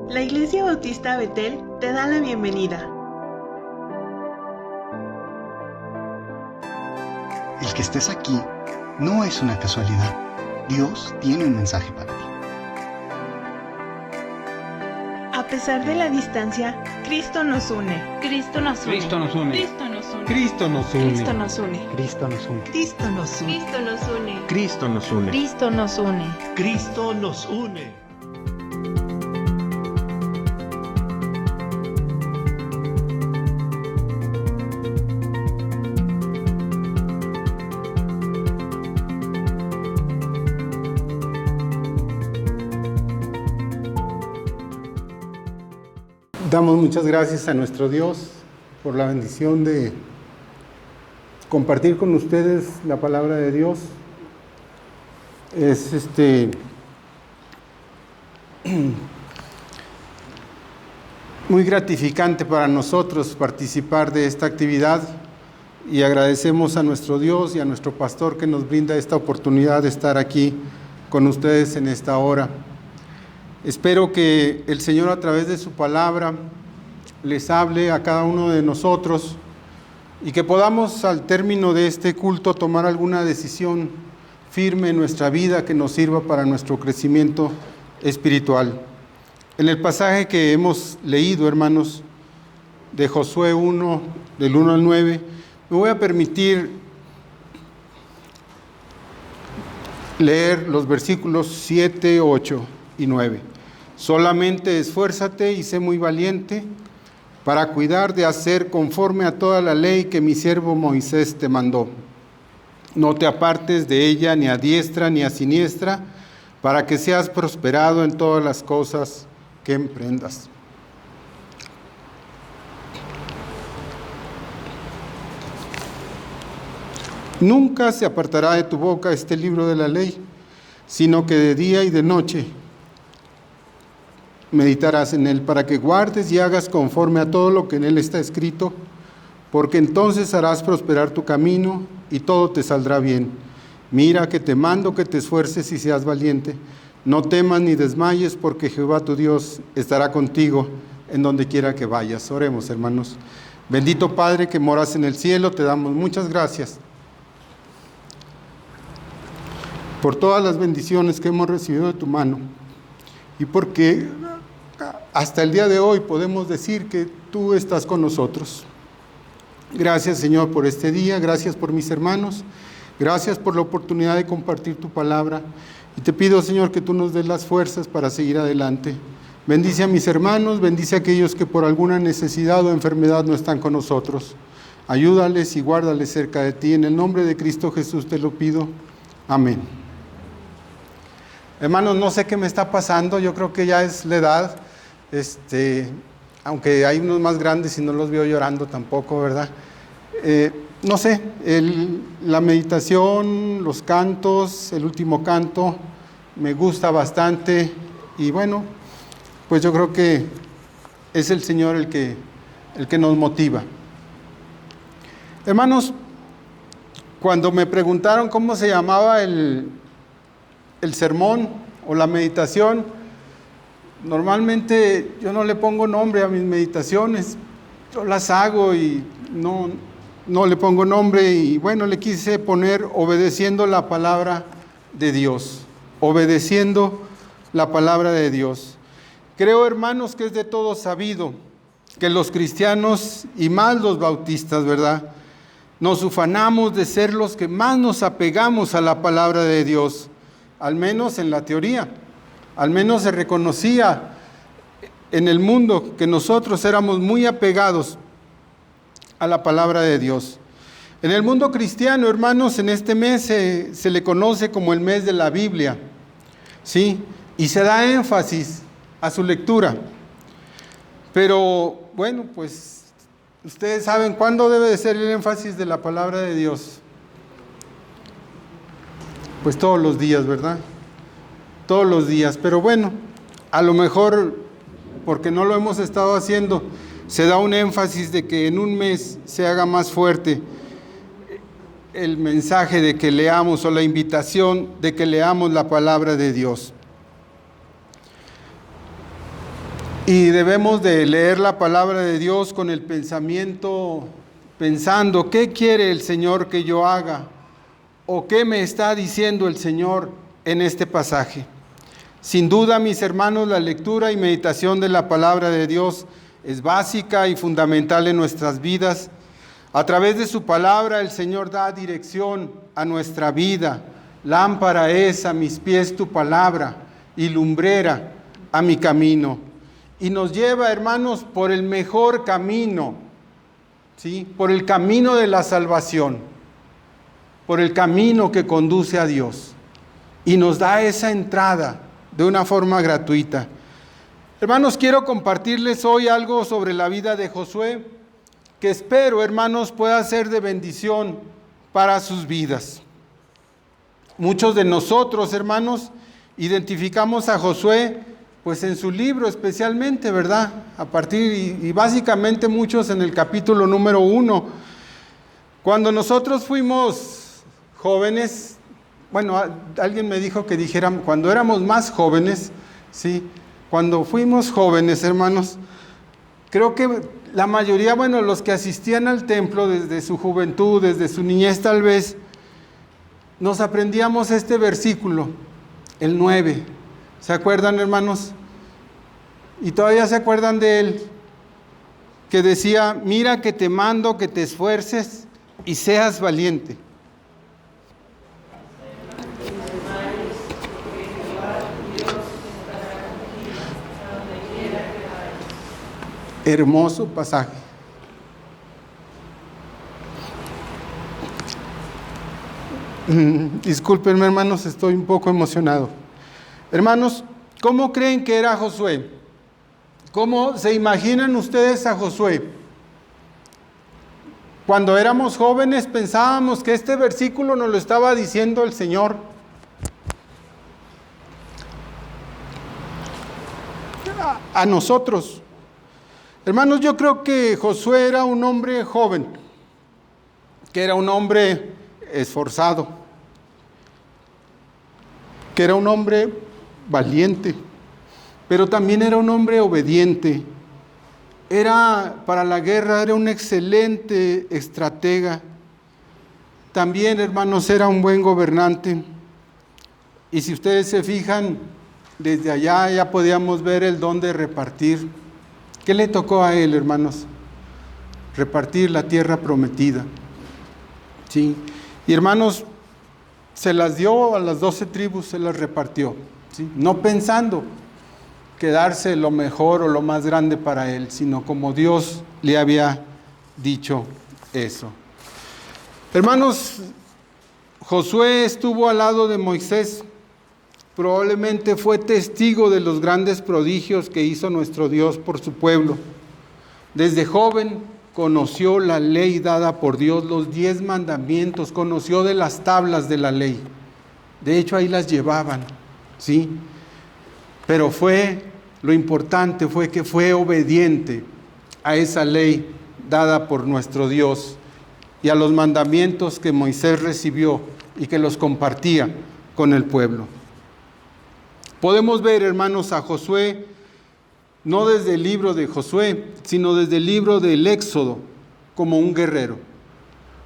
La Iglesia Bautista Betel te da la bienvenida. El que estés aquí no es una casualidad. Dios tiene un mensaje para ti. A pesar de la distancia, Cristo nos une. Cristo nos une. Cristo nos une. Cristo nos une. Cristo nos une. Cristo nos une. Cristo nos une. Cristo nos une. Cristo nos une. Cristo nos une. Cristo nos une. Cristo nos une. Damos muchas gracias a nuestro Dios por la bendición de compartir con ustedes la palabra de Dios. Es muy gratificante para nosotros participar de esta actividad y agradecemos a nuestro Dios y a nuestro pastor que nos brinda esta oportunidad de estar aquí con ustedes en esta hora. Espero que el Señor a través de su palabra les hable a cada uno de nosotros y que podamos al término de este culto tomar alguna decisión firme en nuestra vida que nos sirva para nuestro crecimiento espiritual. En el pasaje que hemos leído, hermanos, de Josué 1, del 1 al 9, me voy a permitir leer los versículos 7, 8 y 9. Solamente esfuérzate y sé muy valiente para cuidar de hacer conforme a toda la ley que mi siervo Moisés te mandó. No te apartes de ella ni a diestra ni a siniestra, para que seas prosperado en todas las cosas que emprendas. Nunca se apartará de tu boca este libro de la ley, sino que de día y de noche meditarás en él, para que guardes y hagas conforme a todo lo que en él está escrito, porque entonces harás prosperar tu camino y todo te saldrá bien. Mira que te mando que te esfuerces y seas valiente. No temas ni desmayes, porque Jehová tu Dios estará contigo en donde quiera que vayas. Oremos, hermanos. Bendito Padre que moras en el cielo, te damos muchas gracias por todas las bendiciones que hemos recibido de tu mano y porque hasta el día de hoy podemos decir que tú estás con nosotros. Gracias, Señor, por este día, gracias por mis hermanos, gracias por la oportunidad de compartir tu palabra y te pido, Señor, que tú nos des las fuerzas para seguir adelante. Bendice a mis hermanos, bendice a aquellos que por alguna necesidad o enfermedad no están con nosotros. Ayúdales y guárdales cerca de ti. En el nombre de Cristo Jesús te lo pido. Amén. Hermanos, no sé qué me está pasando, yo creo que ya es la edad, aunque hay unos más grandes y no los veo llorando tampoco, ¿verdad? No sé, la meditación, los cantos, el último canto, me gusta bastante y bueno, pues yo creo que es el Señor el que nos motiva. Hermanos, cuando me preguntaron cómo se llamaba el sermón o la meditación, normalmente yo no le pongo nombre a mis meditaciones, yo las hago y no le pongo nombre y bueno, le quise poner obedeciendo la palabra de Dios, obedeciendo la palabra de Dios. Creo, hermanos, que es de todo sabido que los cristianos y más los bautistas, ¿verdad?, nos ufanamos de ser los que más nos apegamos a la palabra de Dios. Al menos en la teoría, al menos se reconocía en el mundo que nosotros éramos muy apegados a la palabra de Dios. En el mundo cristiano, hermanos, en este mes se le conoce como el mes de la Biblia, ¿sí? Y se da énfasis a su lectura. Pero, bueno, pues, ustedes saben cuándo debe de ser el énfasis de la palabra de Dios. Pues todos los días, ¿verdad? Todos los días. Pero bueno, a lo mejor, porque no lo hemos estado haciendo, se da un énfasis de que en un mes se haga más fuerte el mensaje de que leamos o la invitación de que leamos la palabra de Dios. Y debemos de leer la palabra de Dios con el pensamiento, pensando, ¿qué quiere el Señor que yo haga? ¿O qué me está diciendo el Señor en este pasaje? Sin duda, mis hermanos, la lectura y meditación de la palabra de Dios es básica y fundamental en nuestras vidas. A través de su palabra, el Señor da dirección a nuestra vida. Lámpara es a mis pies tu palabra y lumbrera a mi camino. Y nos lleva, hermanos, por el mejor camino, ¿sí? Por el camino de la salvación, por el camino que conduce a Dios. Y nos da esa entrada de una forma gratuita. Hermanos, quiero compartirles hoy algo sobre la vida de Josué, que espero, hermanos, pueda ser de bendición para sus vidas. Muchos de nosotros, hermanos, identificamos a Josué, pues en su libro especialmente, ¿verdad? Y básicamente muchos en el capítulo número 1. Cuando nosotros fuimos jóvenes, bueno, alguien me dijo que dijera, cuando éramos más jóvenes, ¿sí? Cuando fuimos jóvenes, hermanos, creo que la mayoría, bueno, los que asistían al templo desde su juventud, desde su niñez tal vez, nos aprendíamos este versículo, el 9. ¿Se acuerdan, hermanos? Y todavía se acuerdan de él, que decía, mira que te mando que te esfuerces y seas valiente. Hermoso pasaje. Discúlpenme, hermanos, estoy un poco emocionado. Hermanos, ¿cómo creen que era Josué? ¿Cómo se imaginan ustedes a Josué? Cuando éramos jóvenes pensábamos que este versículo nos lo estaba diciendo el Señor. A nosotros. Hermanos, yo creo que Josué era un hombre joven, que era un hombre esforzado, que era un hombre valiente, pero también era un hombre obediente. Para la guerra era un excelente estratega. También, hermanos, era un buen gobernante. Y si ustedes se fijan, desde allá ya podíamos ver el don de repartir. ¿Qué le tocó a él, hermanos? Repartir la tierra prometida. Sí. Y hermanos, se las dio a las 12 tribus, se las repartió. ¿Sí? No pensando quedarse lo mejor o lo más grande para él, sino como Dios le había dicho eso. Hermanos, Josué estuvo al lado de Moisés. Probablemente fue testigo de los grandes prodigios que hizo nuestro Dios por su pueblo. Desde joven conoció la ley dada por Dios, los 10 mandamientos, conoció de las tablas de la ley. De hecho, ahí las llevaban, ¿sí? Pero lo importante fue que fue obediente a esa ley dada por nuestro Dios y a los mandamientos que Moisés recibió y que los compartía con el pueblo. Podemos ver, hermanos, a Josué, no desde el libro de Josué, sino desde el libro del Éxodo, como un guerrero.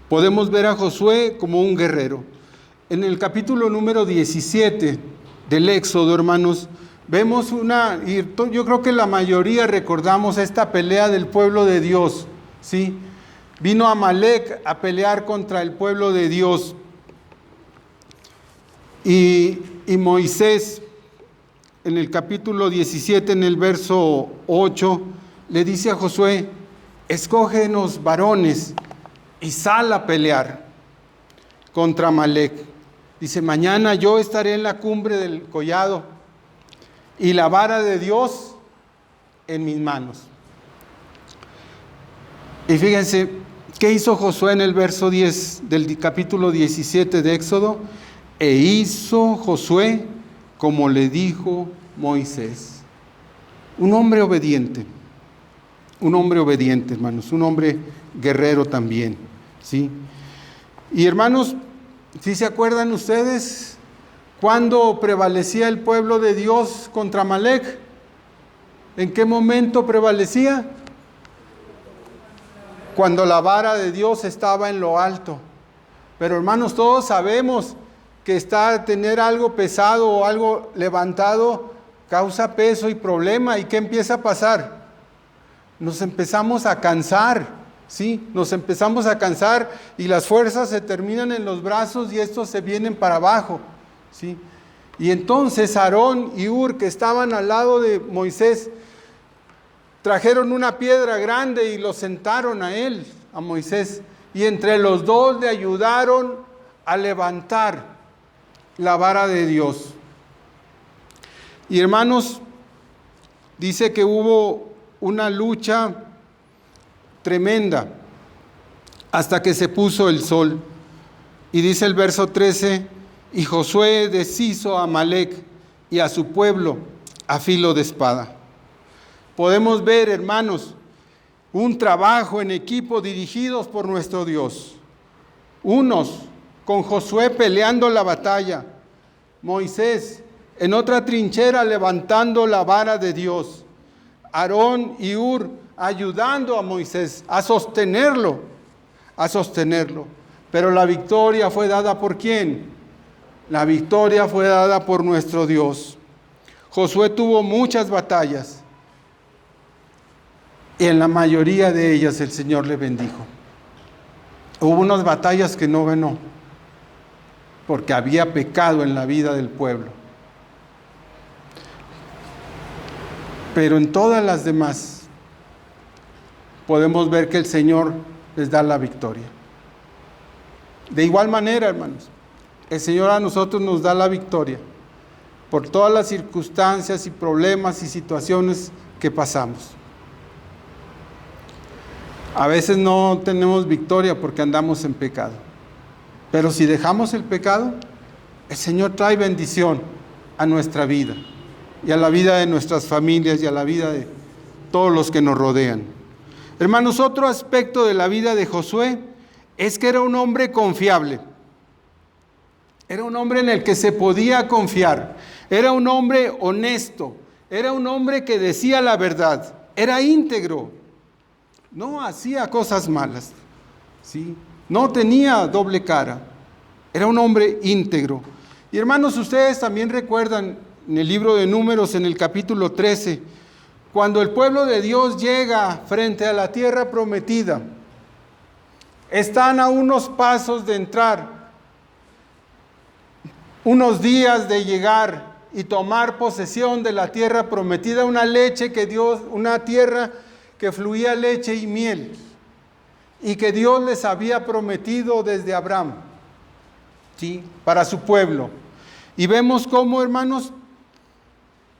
Podemos ver a Josué como un guerrero. En el capítulo número 17 del Éxodo, hermanos, vemos yo creo que la mayoría recordamos esta pelea del pueblo de Dios, ¿sí? Vino Amalek a pelear contra el pueblo de Dios. Y Moisés, en el capítulo 17, en el verso 8, le dice a Josué, escógenos varones y sal a pelear contra Amalek. Dice, mañana yo estaré en la cumbre del collado y la vara de Dios en mis manos. Y fíjense, ¿qué hizo Josué en el verso 10 del capítulo 17 de Éxodo? E hizo Josué como le dijo Moisés. Un hombre obediente, hermanos, un hombre guerrero también, ¿sí? Y hermanos, ¿sí se acuerdan ustedes cuando prevalecía el pueblo de Dios contra Amalek? ¿En qué momento prevalecía? Cuando la vara de Dios estaba en lo alto. Pero hermanos, todos sabemos que tener algo pesado o algo levantado causa peso y problema. ¿Y qué empieza a pasar? Nos empezamos a cansar, ¿sí? Nos empezamos a cansar y las fuerzas se terminan en los brazos y estos se vienen para abajo, ¿sí? Y entonces Aarón y Hur, que estaban al lado de Moisés, trajeron una piedra grande y lo sentaron a él, a Moisés, y entre los dos le ayudaron a levantar la vara de Dios. Y hermanos, dice que hubo una lucha tremenda hasta que se puso el sol. Y dice el verso 13, y Josué deshizo a Amalec y a su pueblo a filo de espada. Podemos ver, hermanos, un trabajo en equipo dirigidos por nuestro Dios. Unos con Josué peleando la batalla, Moisés en otra trinchera levantando la vara de Dios, Aarón y Hur ayudando a Moisés a sostenerlo. Pero la victoria fue dada ¿por quién? La victoria fue dada por nuestro Dios. Josué tuvo muchas batallas y en la mayoría de ellas el Señor le bendijo. Hubo unas batallas que no ganó porque había pecado en la vida del pueblo. Pero en todas las demás podemos ver que el Señor les da la victoria. De igual manera, hermanos, el Señor a nosotros nos da la victoria por todas las circunstancias y problemas y situaciones que pasamos. A veces no tenemos victoria porque andamos en pecado. Pero si dejamos el pecado, el Señor trae bendición a nuestra vida y a la vida de nuestras familias y a la vida de todos los que nos rodean. Hermanos, otro aspecto de la vida de Josué es que era un hombre confiable. Era un hombre en el que se podía confiar. Era un hombre honesto. Era un hombre que decía la verdad. Era íntegro. No hacía cosas malas, ¿sí? No tenía doble cara. Era un hombre íntegro. Y hermanos, ustedes también recuerdan en el libro de Números, en el capítulo 13, cuando el pueblo de Dios llega frente a la tierra prometida, están a unos pasos de entrar, unos días de llegar y tomar posesión de la tierra prometida, una tierra que fluía leche y miel, y que Dios les había prometido desde Abraham, ¿sí? Para su pueblo. Y vemos cómo, hermanos,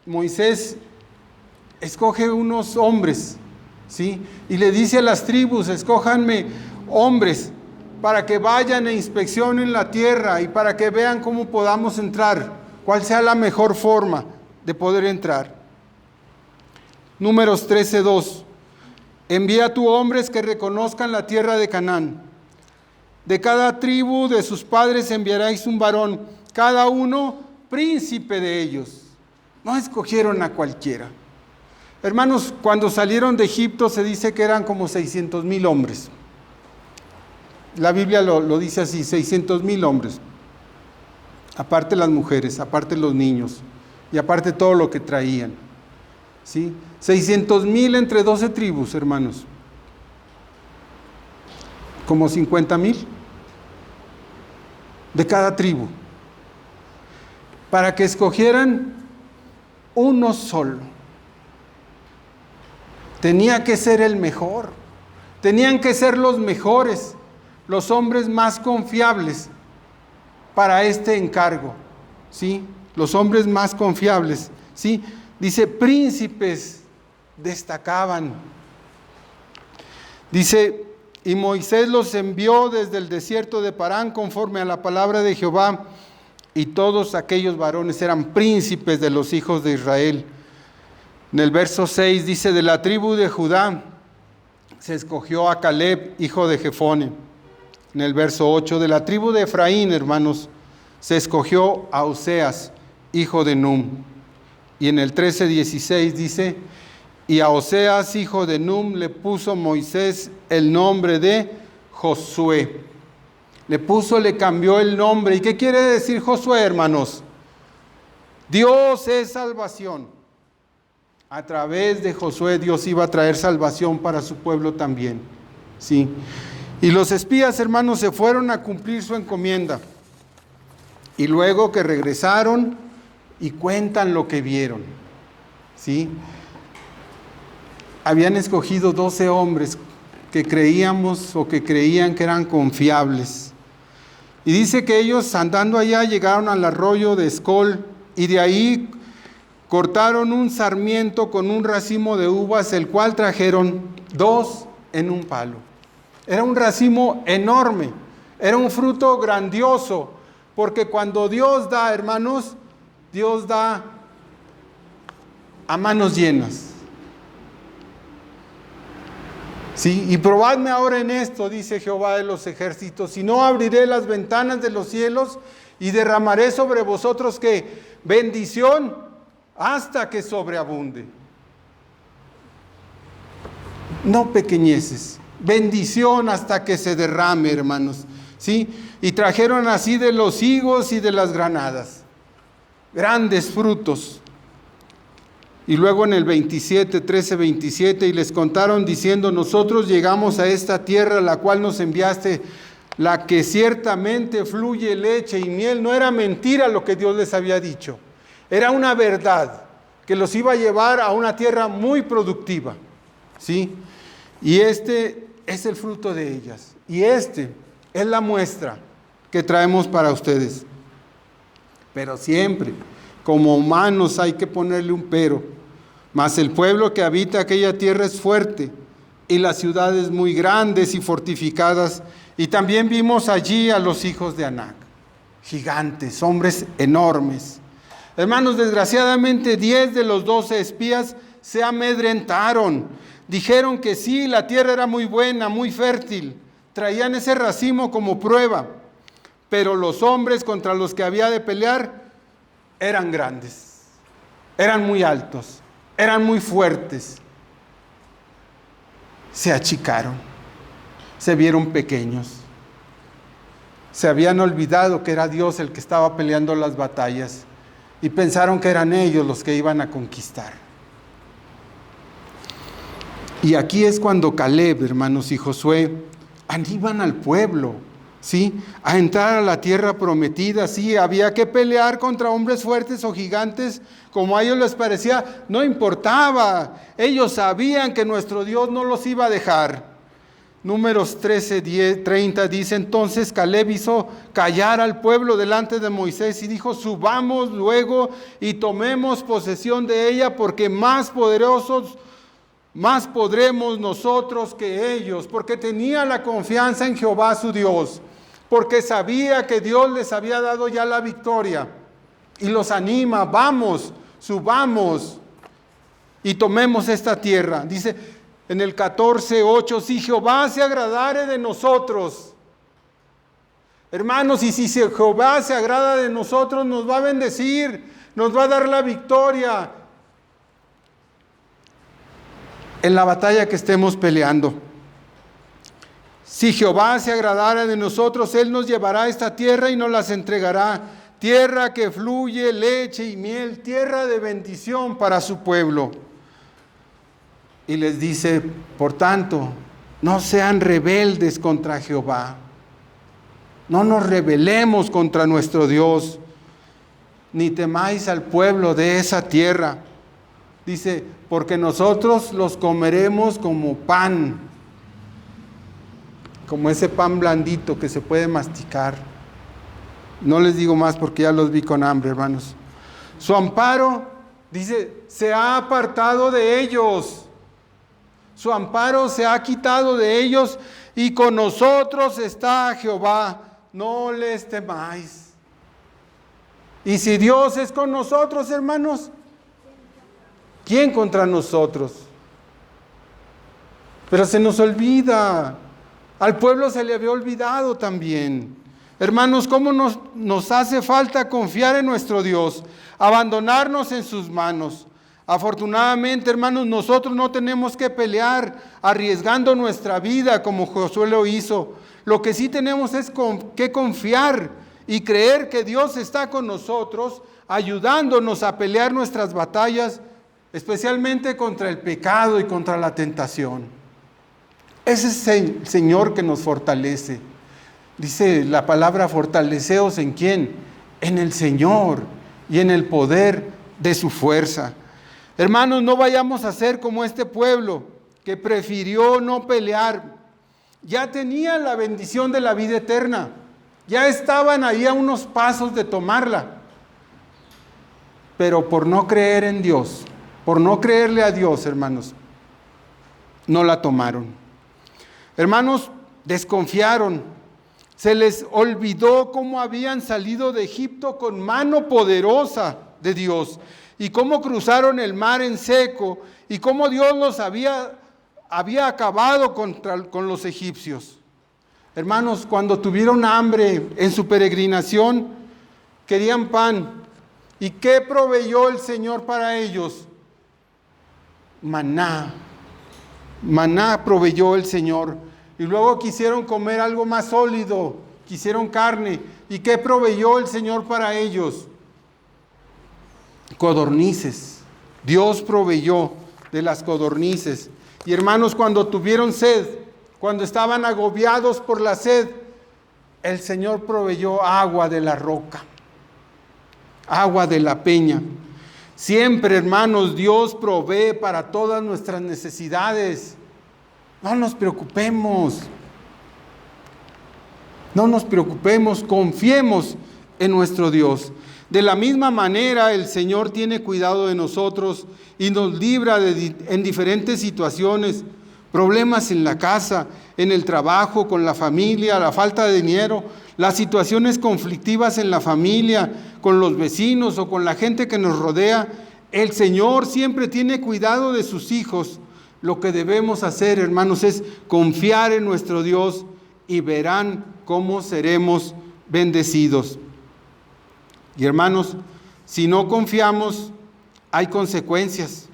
Moisés escoge unos hombres, ¿sí? Y le dice a las tribus, escójanme hombres para que vayan e inspeccionen la tierra y para que vean cómo podamos entrar, cuál sea la mejor forma de poder entrar. Números 13:2. Envía a tus hombres que reconozcan la tierra de Canaán. De cada tribu de sus padres enviaréis un varón, cada uno príncipe de ellos. No escogieron a cualquiera. Hermanos, cuando salieron de Egipto se dice que eran como 600,000 hombres. La Biblia lo dice así, 600,000 hombres. Aparte las mujeres, aparte los niños y aparte todo lo que traían. ¿Sí? 600,000 entre 12 tribus, hermanos. Como 50,000 de cada tribu. Para que escogieran uno solo. Tenía que ser el mejor. Tenían que ser los mejores, los hombres más confiables para este encargo. ¿Sí? Los hombres más confiables. ¿Sí? Dice, príncipes destacaban. Dice, y Moisés los envió desde el desierto de Parán conforme a la palabra de Jehová, y todos aquellos varones eran príncipes de los hijos de Israel. En el verso 6 dice, de la tribu de Judá se escogió a Caleb, hijo de Jefone. En el verso 8, de la tribu de Efraín, hermanos, se escogió a Oseas, hijo de Num. Y en el 13:16 dice, Y a Oseas, hijo de Num, le puso Moisés el nombre de Josué. Le cambió el nombre. ¿Y qué quiere decir Josué, hermanos? Dios es salvación. A través de Josué Dios iba a traer salvación para su pueblo también. Sí. Y los espías, hermanos, se fueron a cumplir su encomienda. Y luego que regresaron y cuentan lo que vieron. ¿Sí? Habían escogido 12 hombres que creíamos o que creían que eran confiables. Y dice que ellos, andando allá, llegaron al arroyo de Escol y de ahí cortaron un sarmiento con un racimo de uvas, el cual trajeron 2 en un palo. Era un racimo enorme, era un fruto grandioso, porque cuando Dios da, hermanos, Dios da a manos llenas. Sí, y probadme ahora en esto, dice Jehová de los ejércitos, si no abriré las ventanas de los cielos y derramaré sobre vosotros que bendición hasta que sobreabunde. No pequeñeces, bendición hasta que se derrame, hermanos. ¿Sí? Y trajeron así de los higos y de las granadas, grandes frutos. Y luego en el 13:27, y les contaron diciendo, nosotros llegamos a esta tierra, la cual nos enviaste, la que ciertamente fluye leche y miel. No era mentira lo que Dios les había dicho, era una verdad, que los iba a llevar a una tierra muy productiva. ¿Sí? Y este es el fruto de ellas, y este es la muestra que traemos para ustedes. Pero siempre, como humanos, hay que ponerle un pero. Mas el pueblo que habita aquella tierra es fuerte, y las ciudades muy grandes y fortificadas. Y también vimos allí a los hijos de Anac, gigantes, hombres enormes. Hermanos, desgraciadamente 10 de los 12 espías se amedrentaron. Dijeron que sí, la tierra era muy buena, muy fértil. Traían ese racimo como prueba. Pero los hombres contra los que había de pelear eran grandes, eran muy altos, eran muy fuertes. Se achicaron, se vieron pequeños. Se habían olvidado que era Dios el que estaba peleando las batallas y pensaron que eran ellos los que iban a conquistar. Y aquí es cuando Caleb, hermanos, y Josué animan al pueblo, ¿sí?, a entrar a la tierra prometida. Sí, había que pelear contra hombres fuertes o gigantes, como a ellos les parecía, no importaba. Ellos sabían que nuestro Dios no los iba a dejar. Números 13:30 dice, entonces Caleb hizo callar al pueblo delante de Moisés y dijo, subamos luego y tomemos posesión de ella, porque más podremos nosotros que ellos, porque tenía la confianza en Jehová su Dios, porque sabía que Dios les había dado ya la victoria, y los anima, vamos, subamos y tomemos esta tierra. Dice en el 14:8, si Jehová se agradare de nosotros, hermanos, y si Jehová se agrada de nosotros, nos va a bendecir, nos va a dar la victoria en la batalla que estemos peleando. Si Jehová se agradara de nosotros, Él nos llevará a esta tierra y nos las entregará. Tierra que fluye leche y miel, tierra de bendición para su pueblo. Y les dice, por tanto, no sean rebeldes contra Jehová. No nos rebelemos contra nuestro Dios, ni temáis al pueblo de esa tierra. Dice, porque nosotros los comeremos como pan, como ese pan blandito que se puede masticar. No les digo más porque ya los vi con hambre, hermanos. Su amparo, dice, se ha apartado de ellos. Su amparo se ha quitado de ellos, y con nosotros está Jehová. No les temáis. Y si Dios es con nosotros, hermanos, ¿quién contra nosotros? Pero se nos olvida. Al pueblo se le había olvidado también. Hermanos, ¿cómo nos hace falta confiar en nuestro Dios? Abandonarnos en sus manos. Afortunadamente, hermanos, nosotros no tenemos que pelear arriesgando nuestra vida como Josué lo hizo. Lo que sí tenemos es que confiar y creer que Dios está con nosotros, ayudándonos a pelear nuestras batallas, especialmente contra el pecado y contra la tentación. Ese es el Señor que nos fortalece. Dice la palabra: fortaleceos ¿en quién? En el Señor y en el poder de su fuerza. Hermanos, no vayamos a ser como este pueblo que prefirió no pelear. Ya tenían la bendición de la vida eterna. Ya estaban ahí a unos pasos de tomarla. Pero por no creer en Dios, por no creerle a Dios, hermanos, no la tomaron. Hermanos, desconfiaron. Se les olvidó cómo habían salido de Egipto con mano poderosa de Dios y cómo cruzaron el mar en seco y cómo Dios los había acabado con los egipcios. Hermanos, cuando tuvieron hambre en su peregrinación, querían pan. ¿Y qué proveyó el Señor para ellos? Maná. Maná proveyó el Señor. Y luego quisieron comer algo más sólido, quisieron carne. ¿Y qué proveyó el Señor para ellos? Codornices. Dios proveyó de las codornices. Y hermanos, cuando tuvieron sed, cuando estaban agobiados por la sed, el Señor proveyó agua de la roca, agua de la peña. Siempre, hermanos, Dios provee para todas nuestras necesidades. No nos preocupemos. No nos preocupemos, confiemos en nuestro Dios. De la misma manera, el Señor tiene cuidado de nosotros y nos libra en diferentes situaciones, problemas en la casa, en el trabajo, con la familia, la falta de dinero, las situaciones conflictivas en la familia, con los vecinos o con la gente que nos rodea. El Señor siempre tiene cuidado de sus hijos. Lo que debemos hacer, hermanos, es confiar en nuestro Dios y verán cómo seremos bendecidos. Y hermanos, si no confiamos, hay consecuencias.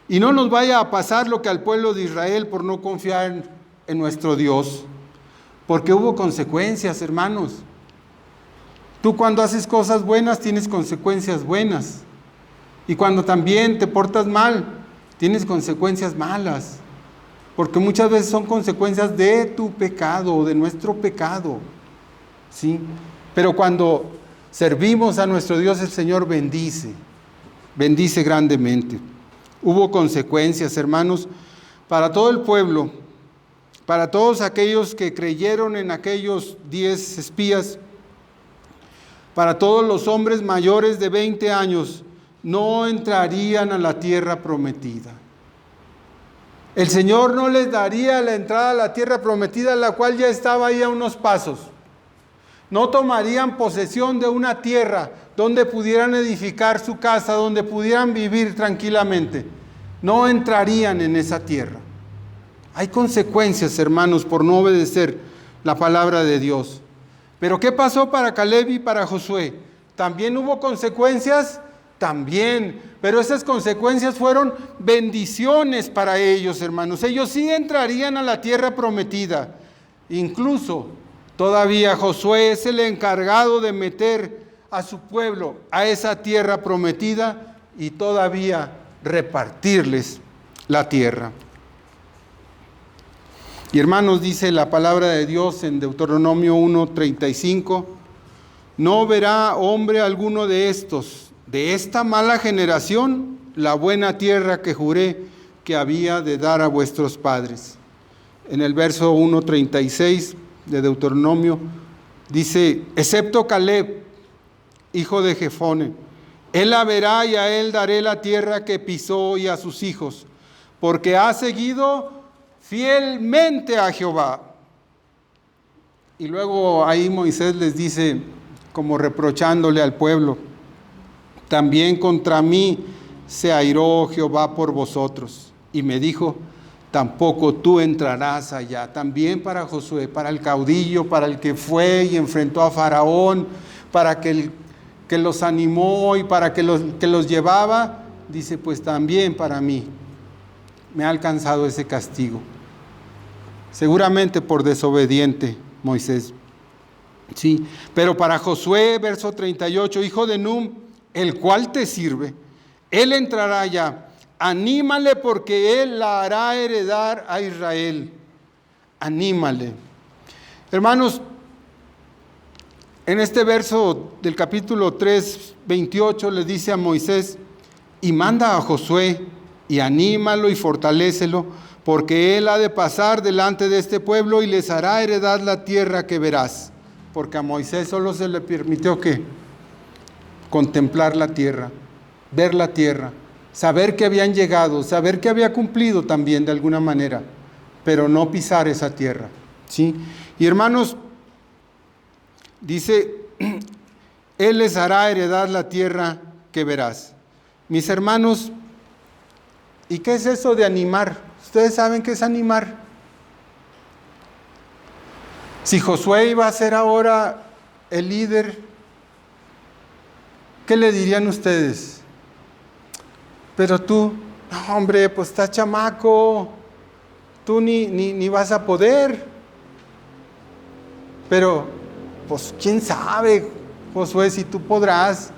Y no nos vaya a pasar lo que al pueblo de Israel por no confiar en nuestro Dios. Porque hubo consecuencias, hermanos. Tú cuando haces cosas buenas tienes consecuencias buenas. Y cuando también te portas mal, tienes consecuencias malas. Porque muchas veces son consecuencias de tu pecado o de nuestro pecado. ¿Sí? Pero cuando servimos a nuestro Dios, el Señor bendice grandemente. Hubo consecuencias, hermanos, para todo el pueblo, para todos aquellos que creyeron en aquellos 10 espías, para todos los hombres mayores de 20 años, no entrarían a la tierra prometida. El Señor no les daría la entrada a la tierra prometida, la cual ya estaba ahí a unos pasos. No tomarían posesión de una tierra donde pudieran edificar su casa, donde pudieran vivir tranquilamente. No entrarían en esa tierra. Hay consecuencias, hermanos, por no obedecer la palabra de Dios. Pero ¿qué pasó para Caleb y para Josué? ¿También hubo consecuencias? También. Pero esas consecuencias fueron bendiciones para ellos, hermanos. Ellos sí entrarían a la tierra prometida. Incluso todavía Josué es el encargado de meter a su pueblo a esa tierra prometida y todavía repartirles la tierra. Y hermanos, dice la palabra de Dios en Deuteronomio 1:35, no verá hombre alguno de esta mala generación, la buena tierra que juré que había de dar a vuestros padres. En el verso 1:36 de Deuteronomio dice, excepto Caleb, hijo de Jefone, él la verá y a él daré la tierra que pisó y a sus hijos, porque ha seguido fielmente a Jehová. Y luego ahí Moisés les dice, como reprochándole al pueblo, también contra mí se airó Jehová por vosotros. Y me dijo, tampoco tú entrarás allá. También para Josué, para el caudillo, para el que fue y enfrentó a Faraón, para que los animó y para que los llevaba, dice, pues también para mí me ha alcanzado ese castigo. Seguramente por desobediente, Moisés. Sí, pero para Josué, verso 38, hijo de Num, el cual te sirve, él entrará ya. Anímale porque él la hará heredar a Israel. Anímale. Hermanos, en este verso del capítulo 3, 28 le dice a Moisés, y manda a Josué y anímalo y fortalécelo, porque él ha de pasar delante de este pueblo y les hará heredar la tierra que verás. Porque a Moisés solo se le permitió ¿qué? Contemplar la tierra, ver la tierra, saber que habían llegado, saber que había cumplido también de alguna manera, pero no pisar esa tierra, ¿sí? Y hermanos, dice, él les hará heredar la tierra que verás. Mis hermanos, ¿y qué es eso de animar? ¿Ustedes saben qué es animar? Si Josué iba a ser ahora el líder, ¿qué le dirían ustedes? Pero tú, no, hombre, pues estás chamaco, tú ni vas a poder. Pero, pues, ¿quién sabe, Josué, si tú podrás?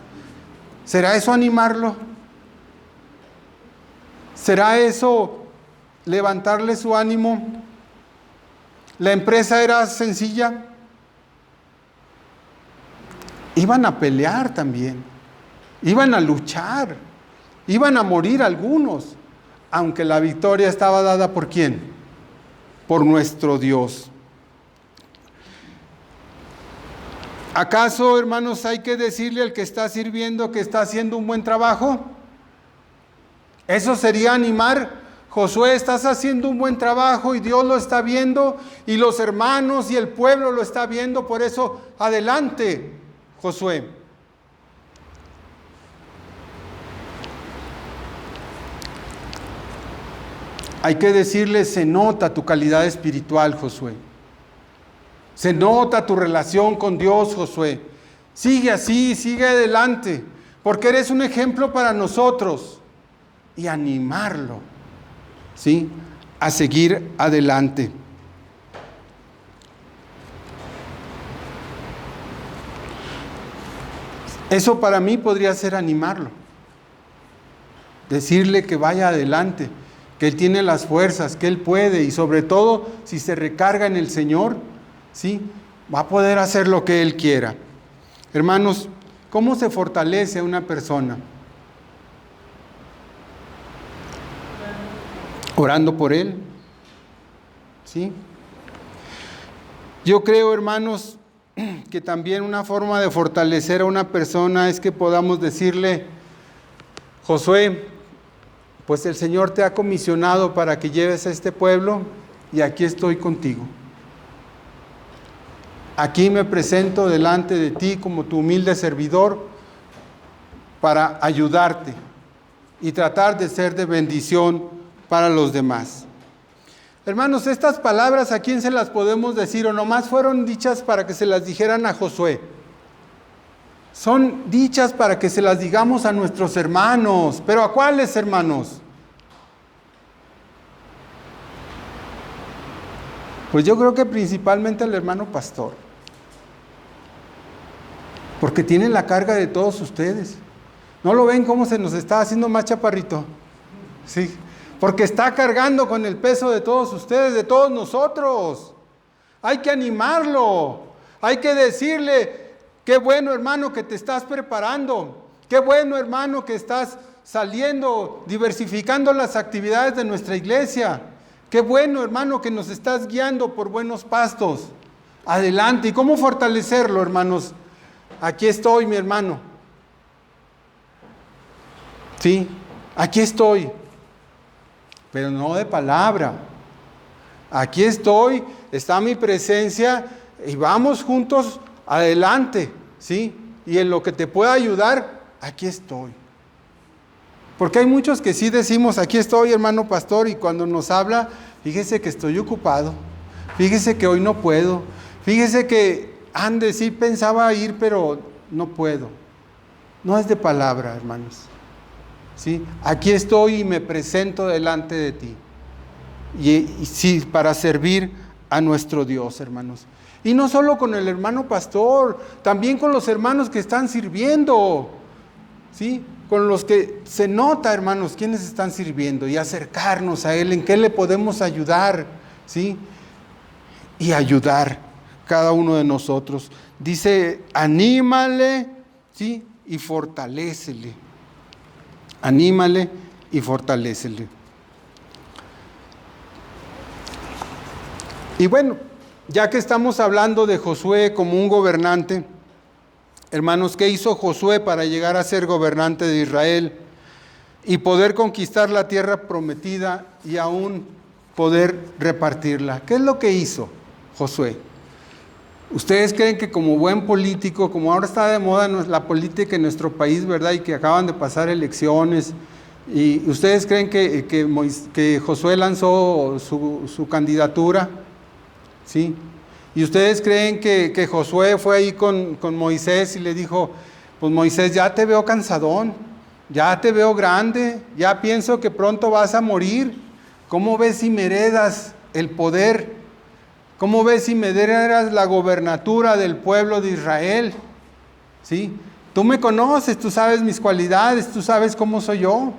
¿Será eso animarlo? ¿Será eso levantarle su ánimo? La empresa era sencilla. Iban a pelear también, iban a luchar, iban a morir algunos, aunque la victoria estaba dada ¿por quién? Por nuestro Dios. ¿Acaso, hermanos, hay que decirle al que está sirviendo que está haciendo un buen trabajo? ¿Eso sería animar? Josué, estás haciendo un buen trabajo y Dios lo está viendo y los hermanos y el pueblo lo está viendo, por eso adelante, Josué. Hay que decirle, se nota tu calidad espiritual, Josué. Se nota tu relación con Dios, Josué. Sigue así, sigue adelante, porque eres un ejemplo para nosotros. Y animarlo, ¿sí? A seguir adelante. Eso para mí podría ser animarlo. Decirle que vaya adelante, que Él tiene las fuerzas, que Él puede, y sobre todo, si se recarga en el Señor, ¿sí? Va a poder hacer lo que Él quiera. Hermanos, ¿cómo se fortalece a una persona? Orando por él, ¿sí? Yo creo, hermanos, que también una forma de fortalecer a una persona es que podamos decirle, Josué, pues el Señor te ha comisionado para que lleves a este pueblo y aquí estoy contigo. Aquí me presento delante de ti como tu humilde servidor para ayudarte y tratar de ser de bendición para los demás. Hermanos, estas palabras, ¿a quién se las podemos decir? ¿O nomás fueron dichas para que se las dijeran a Josué? Son dichas para que se las digamos a nuestros hermanos. ¿Pero a cuáles hermanos? Pues yo creo que principalmente al hermano pastor. Porque tiene la carga de todos ustedes. ¿No lo ven cómo se nos está haciendo más chaparrito? Sí. Porque está cargando con el peso de todos ustedes, de todos nosotros. Hay que animarlo. Hay que decirle, qué bueno hermano que te estás preparando. Qué bueno hermano que estás saliendo, diversificando las actividades de nuestra iglesia. Qué bueno hermano que nos estás guiando por buenos pastos. Adelante. ¿Y cómo fortalecerlo, hermanos? Aquí estoy, mi hermano. Sí, aquí estoy. Pero no de palabra. Aquí estoy, está mi presencia y vamos juntos adelante, ¿sí? Y en lo que te pueda ayudar, aquí estoy. Porque hay muchos que sí decimos, aquí estoy, hermano pastor, y cuando nos habla, fíjese que estoy ocupado, fíjese que hoy no puedo, fíjese que sí pensaba ir, pero no puedo. No es de palabra, hermanos. ¿sí? Aquí estoy y me presento delante de ti. Y sí, para servir a nuestro Dios, hermanos. Y no solo con el hermano pastor, también con los hermanos que están sirviendo, ¿sí? Con los que se nota, hermanos, quiénes están sirviendo y acercarnos a Él, en qué le podemos ayudar, ¿sí? Y ayudar cada uno de nosotros. Dice, anímale, ¿sí? Y fortalécele. Anímale y fortalécele. Y bueno, ya que estamos hablando de Josué como un gobernante, hermanos, ¿qué hizo Josué para llegar a ser gobernante de Israel y poder conquistar la tierra prometida y aún poder repartirla? ¿Qué es lo que hizo Josué? ¿Ustedes creen que como buen político, como ahora está de moda la política en nuestro país, ¿verdad? Y que acaban de pasar elecciones, y ustedes creen que Josué lanzó su candidatura? ¿Sí? ¿Y ustedes creen que Josué fue ahí con Moisés y le dijo, pues Moisés, ya te veo cansadón, ya te veo grande, ya pienso que pronto vas a morir, ¿cómo ves si me heredas el poder? ¿Cómo ves si me heredas la gobernatura del pueblo de Israel? ¿Sí? Tú me conoces, tú sabes mis cualidades, tú sabes cómo soy yo.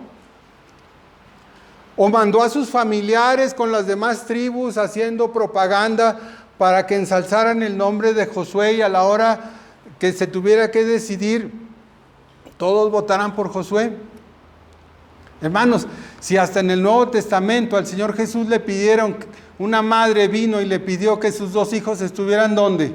O mandó a sus familiares con las demás tribus haciendo propaganda para que ensalzaran el nombre de Josué, y a la hora que se tuviera que decidir, todos votaran por Josué. Hermanos, si hasta en el Nuevo Testamento al Señor Jesús le pidieron, una madre vino y le pidió que sus dos hijos estuvieran ¿dónde?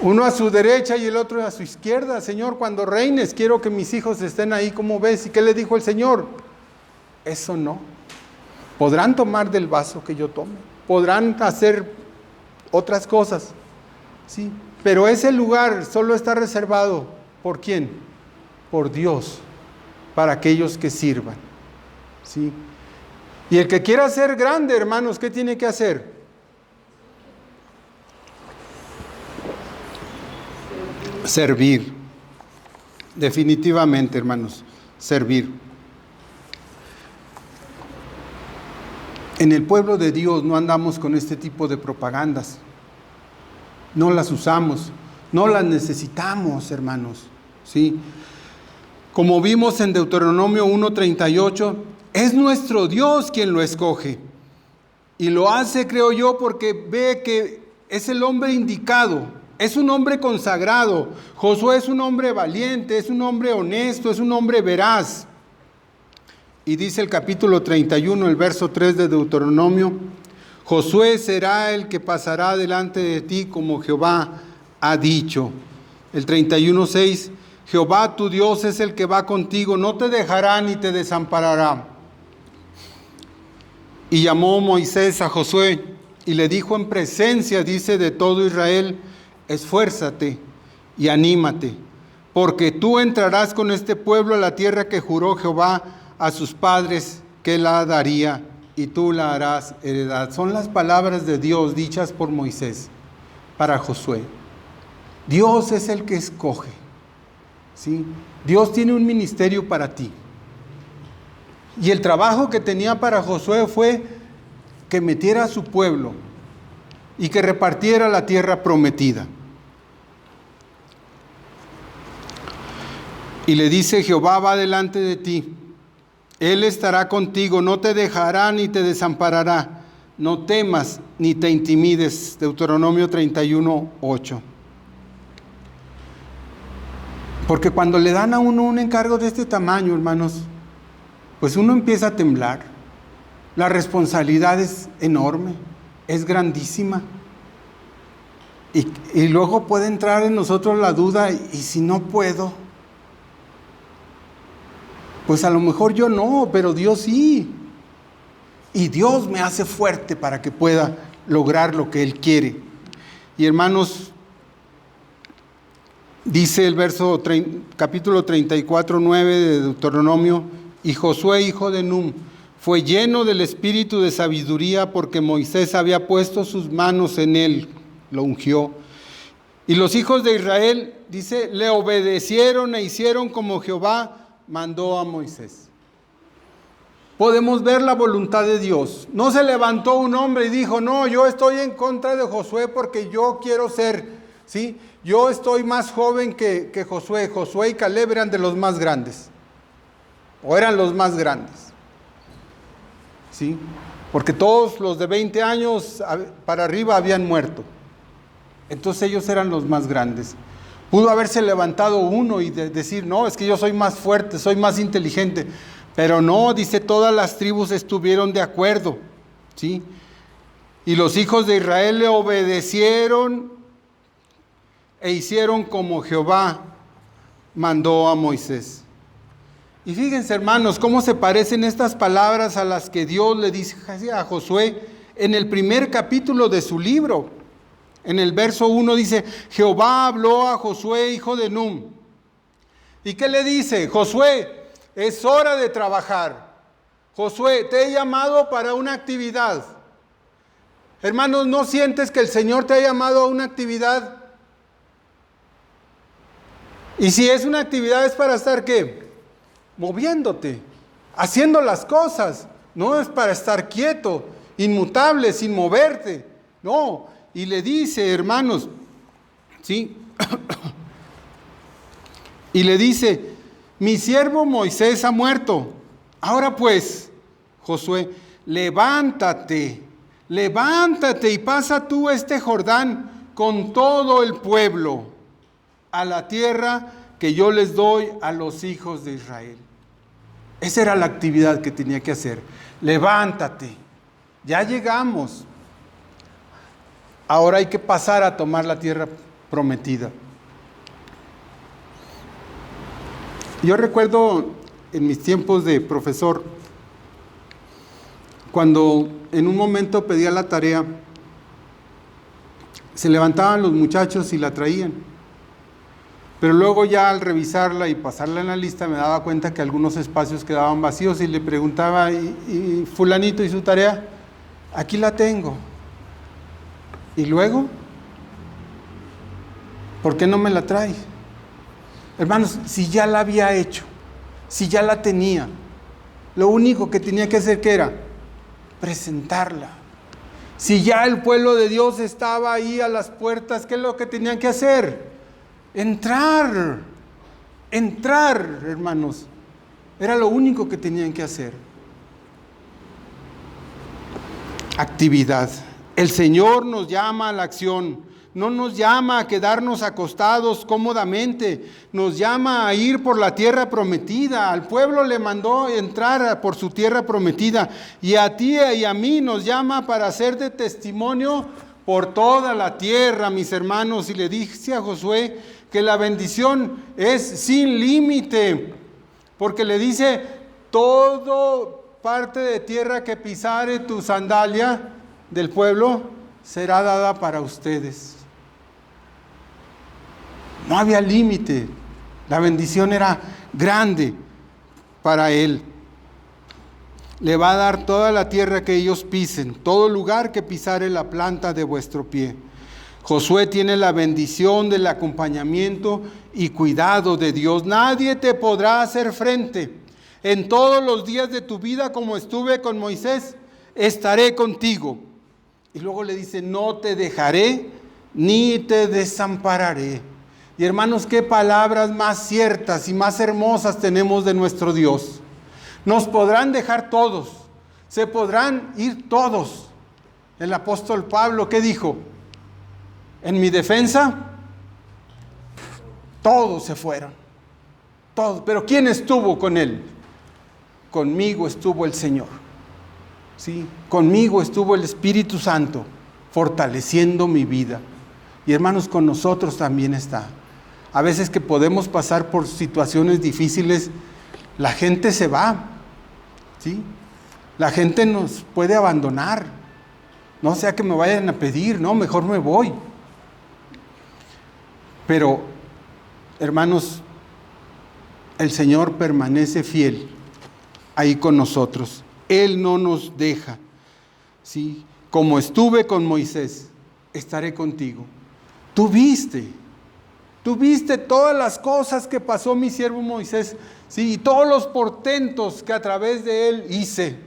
Uno a su derecha y el otro a su izquierda. Señor, cuando reines, quiero que mis hijos estén ahí, ¿cómo ves? ¿Y qué le dijo el Señor? Eso no. Podrán tomar del vaso que yo tome, podrán hacer otras cosas, ¿sí? Pero ese lugar solo está reservado, ¿por quién? Por Dios, para aquellos que sirvan, ¿sí? Y el que quiera ser grande, hermanos, ¿qué tiene que hacer? Servir. Definitivamente, hermanos, servir. En el pueblo de Dios no andamos con este tipo de propagandas. No las usamos, no las necesitamos, hermanos, ¿sí? Como vimos en Deuteronomio 1:38, es nuestro Dios quien lo escoge. Y lo hace, creo yo, porque ve que es el hombre indicado, es un hombre consagrado. Josué es un hombre valiente, es un hombre honesto, es un hombre veraz. Y dice el capítulo 31, el verso 3 de Deuteronomio, Josué será el que pasará delante de ti como Jehová ha dicho. El 31:6, Jehová tu Dios es el que va contigo, no te dejará ni te desamparará. Y llamó Moisés a Josué y le dijo en presencia, dice, de todo Israel, esfuérzate y anímate, porque tú entrarás con este pueblo a la tierra que juró Jehová a sus padres que la daría, y tú la harás heredad. Son las palabras de Dios dichas por Moisés para Josué. Dios es el que escoge, ¿sí? Dios tiene un ministerio para ti. Y el trabajo que tenía para Josué fue que metiera a su pueblo y que repartiera la tierra prometida. Y le dice, Jehová va delante de ti, Él estará contigo, no te dejará ni te desamparará, no temas ni te intimides. Deuteronomio 31:8. Porque cuando le dan a uno un encargo de este tamaño, hermanos, pues uno empieza a temblar. La responsabilidad es enorme, es grandísima. Y luego puede entrar en nosotros la duda, ¿y si no puedo? Pues a lo mejor yo no, pero Dios sí. Y Dios me hace fuerte para que pueda lograr lo que Él quiere. Y hermanos, dice el capítulo 34:9 de Deuteronomio, y Josué, hijo de Nun, fue lleno del espíritu de sabiduría porque Moisés había puesto sus manos en él, lo ungió. Y los hijos de Israel, dice, le obedecieron e hicieron como Jehová mandó a Moisés. Podemos ver la voluntad de Dios. No se levantó un hombre y dijo, no, yo estoy en contra de Josué porque yo quiero ser, ¿sí? Yo estoy más joven que Josué. Josué y Caleb eran de los más grandes. O eran los más grandes. ¿Sí? Porque todos los de 20 años para arriba habían muerto. Entonces ellos eran los más grandes. Pudo haberse levantado uno y decir, no, es que yo soy más fuerte, soy más inteligente. Pero no, dice, todas las tribus estuvieron de acuerdo, ¿sí? Y los hijos de Israel le obedecieron e hicieron como Jehová mandó a Moisés. Y fíjense, hermanos, cómo se parecen estas palabras a las que Dios le dice a Josué en el primer capítulo de su libro. En el verso 1 dice, Jehová habló a Josué, hijo de Nun. ¿Y qué le dice? Josué, es hora de trabajar. Josué, te he llamado para una actividad. Hermanos, ¿no sientes que el Señor te ha llamado a una actividad? Y si es una actividad es para estar, ¿qué? Moviéndote, haciendo las cosas. No es para estar quieto, inmutable, sin moverte. No. Y le dice, hermanos, ¿sí? Y le dice, mi siervo Moisés ha muerto. Ahora pues, Josué, levántate y pasa tú este Jordán con todo el pueblo a la tierra que yo les doy a los hijos de Israel. Esa era la actividad que tenía que hacer. Levántate, ya llegamos. Ahora hay que pasar a tomar la tierra prometida. Yo recuerdo en mis tiempos de profesor, cuando en un momento pedía la tarea, se levantaban los muchachos y la traían. Pero luego ya al revisarla y pasarla en la lista me daba cuenta que algunos espacios quedaban vacíos y le preguntaba, ¿y fulanito y su tarea? Aquí la tengo. ¿Y luego? ¿Por qué no me la trae? Hermanos, si ya la había hecho, si ya la tenía, lo único que tenía que hacer, ¿qué era? Presentarla. Si ya el pueblo de Dios estaba ahí a las puertas, ¿qué es lo que tenían que hacer? Entrar, hermanos. Era lo único que tenían que hacer. Actividad. El Señor nos llama a la acción, no nos llama a quedarnos acostados cómodamente, nos llama a ir por la tierra prometida. Al pueblo le mandó entrar por su tierra prometida y a ti y a mí nos llama para hacer de testimonio por toda la tierra, mis hermanos. Y le dice a Josué que la bendición es sin límite, porque le dice, todo parte de tierra que pisare tu sandalia del pueblo será dada para ustedes. No había límite, la bendición era grande para él. Le va a dar toda la tierra que ellos pisen, todo lugar que pisare la planta de vuestro pie. Josué tiene la bendición del acompañamiento y cuidado de Dios. Nadie te podrá hacer frente. En todos los días de tu vida, como estuve con Moisés, estaré contigo. Y luego le dice, no te dejaré ni te desampararé. Y hermanos, qué palabras más ciertas y más hermosas tenemos de nuestro Dios. Nos podrán dejar todos, se podrán ir todos. El apóstol Pablo, ¿qué dijo? En mi defensa, todos se fueron. Todos. Pero ¿quién estuvo con él? Conmigo estuvo el Señor. ¿Sí? Conmigo estuvo el Espíritu Santo, fortaleciendo mi vida. Y hermanos, con nosotros también está. A veces que podemos pasar por situaciones difíciles, la gente se va. ¿Sí? La gente nos puede abandonar. No sea que me vayan a pedir, no, mejor me voy. Pero, hermanos, el Señor permanece fiel ahí con nosotros. Él no nos deja. ¿Sí? Como estuve con Moisés, estaré contigo. Tú viste todas las cosas que pasó mi siervo Moisés, sí, y todos los portentos que a través de él hice.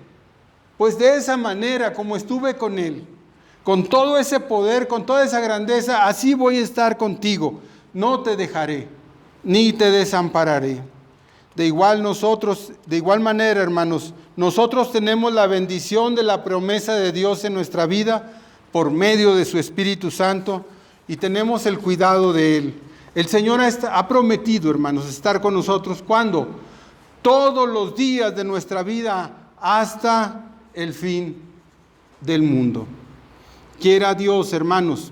Pues de esa manera, como estuve con él, con todo ese poder, con toda esa grandeza, así voy a estar contigo. No te dejaré, ni te desampararé. De igual manera, hermanos, nosotros tenemos la bendición de la promesa de Dios en nuestra vida por medio de su Espíritu Santo y tenemos el cuidado de Él. El Señor ha prometido, hermanos, estar con nosotros. ¿Cuándo? Todos los días de nuestra vida hasta el fin del mundo. Quiera Dios, hermanos,